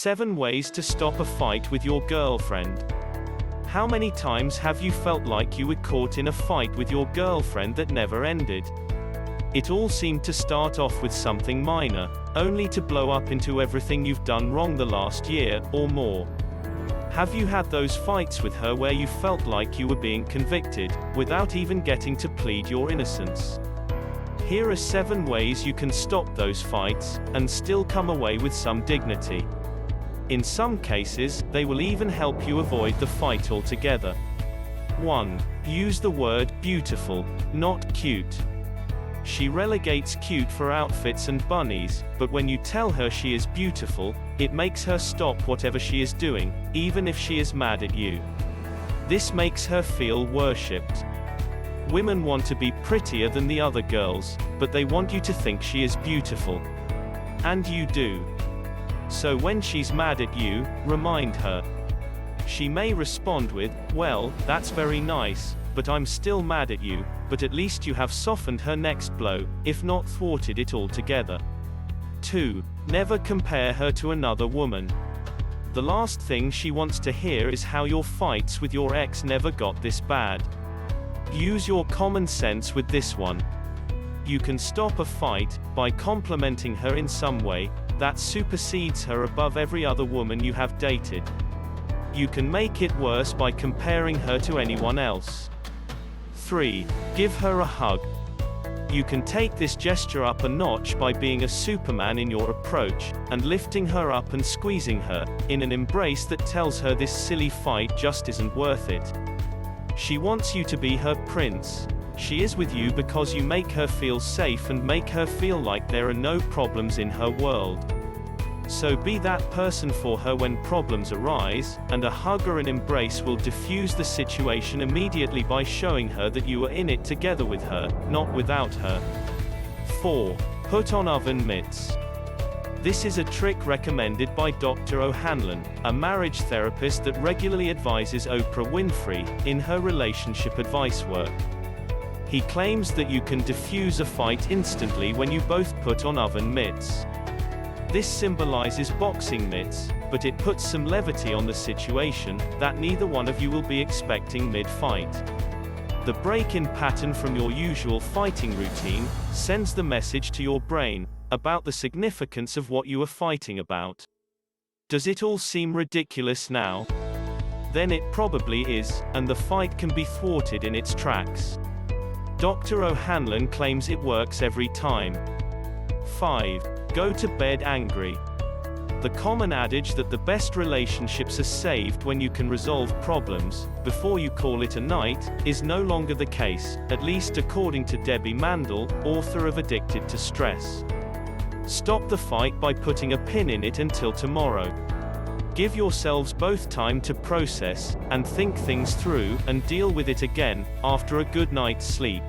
7 ways to stop a fight with your girlfriend. How many times have you felt like you were caught in a fight with your girlfriend that never ended? It all seemed to start off with something minor, only to blow up into everything you've done wrong the last year, or more. Have you had those fights with her where you felt like you were being convicted, without even getting to plead your innocence? Here are 7 ways you can stop those fights, and still come away with some dignity. In some cases, they will even help you avoid the fight altogether. 1. Use the word beautiful, not cute. She relegates cute for outfits and bunnies, but when you tell her she is beautiful, it makes her stop whatever she is doing, even if she is mad at you. This makes her feel worshipped. Women want to be prettier than the other girls, but they want you to think she is beautiful. And you do. So when she's mad at you, remind her. She may respond with, "Well, that's very nice, but I'm still mad at you," but at least you have softened her next blow, if not thwarted it altogether. 2. Never compare her to another woman. The last thing she wants to hear is how your fights with your ex never got this bad. Use your common sense with this one. You can stop a fight by complimenting her in some way that supersedes her above every other woman you have dated. You can make it worse by comparing her to anyone else. 3. Give her a hug. You can take this gesture up a notch by being a Superman in your approach, and lifting her up and squeezing her, in an embrace that tells her this silly fight just isn't worth it. She wants you to be her prince. She is with you because you make her feel safe and make her feel like there are no problems in her world. So be that person for her when problems arise, and a hug or an embrace will diffuse the situation immediately by showing her that you are in it together with her, not without her. 4. Put on oven mitts. This is a trick recommended by Dr. O'Hanlon, a marriage therapist that regularly advises Oprah Winfrey in her relationship advice work. He claims that you can diffuse a fight instantly when you both put on oven mitts. This symbolizes boxing mitts, but it puts some levity on the situation that neither one of you will be expecting mid-fight. The break-in pattern from your usual fighting routine sends the message to your brain about the significance of what you are fighting about. Does it all seem ridiculous now? Then it probably is, and the fight can be thwarted in its tracks. Dr. O'Hanlon claims it works every time. 5. Go to bed angry. The common adage that the best relationships are saved when you can resolve problems before you call it a night is no longer the case, at least according to Debbie Mandel, author of Addicted to Stress. Stop the fight by putting a pin in it until tomorrow. Give yourselves both time to process and think things through and deal with it again after a good night's sleep.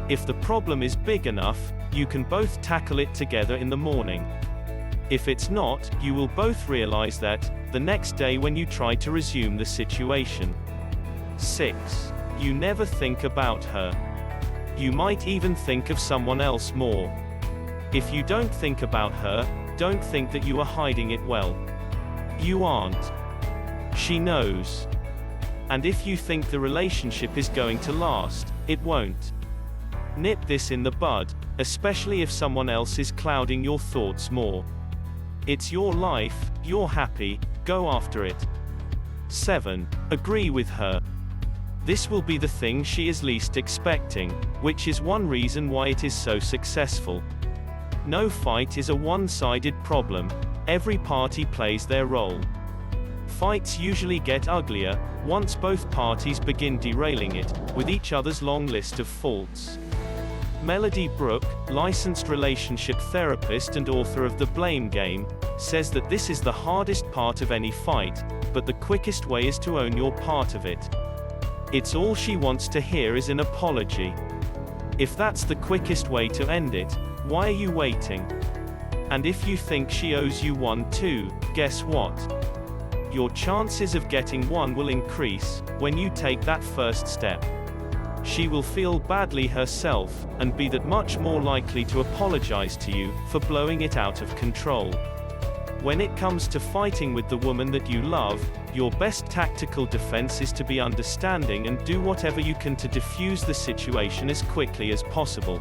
If the problem is big enough, you can both tackle it together in the morning. If it's not, you will both realize that the next day when you try to resume the situation. 6. You never think about her. You might even think of someone else more. If you don't think about her, don't think that you are hiding it well. You aren't. She knows. And if you think the relationship is going to last, it won't. Nip this in the bud, especially if someone else is clouding your thoughts more. It's your life, you're happy, go after it. 7. Agree with her. This will be the thing she is least expecting, which is one reason why it is so successful. No fight is a one-sided problem. Every party plays their role. Fights usually get uglier once both parties begin derailing it with each other's long list of faults. Melody Brooke, licensed relationship therapist and author of The Blame Game, says that this is the hardest part of any fight, but the quickest way is to own your part of it. It's all she wants to hear is an apology. If that's the quickest way to end it, why are you waiting? And if you think she owes you one too, guess what? Your chances of getting one will increase when you take that first step. She will feel badly herself, and be that much more likely to apologize to you for blowing it out of control. When it comes to fighting with the woman that you love, your best tactical defense is to be understanding and do whatever you can to diffuse the situation as quickly as possible.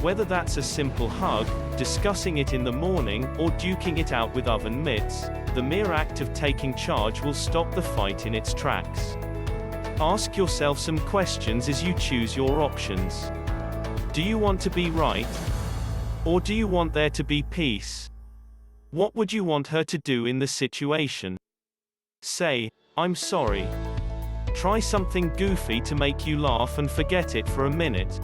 Whether that's a simple hug, discussing it in the morning, or duking it out with oven mitts, the mere act of taking charge will stop the fight in its tracks. Ask yourself some questions as you choose your options. Do you want to be right? Or do you want there to be peace? What would you want her to do in the situation? Say, "I'm sorry." Try something goofy to make you laugh and forget it for a minute.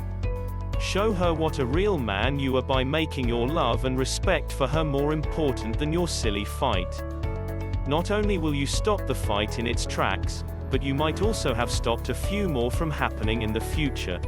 Show her what a real man you are by making your love and respect for her more important than your silly fight. Not only will you stop the fight in its tracks, but you might also have stopped a few more from happening in the future.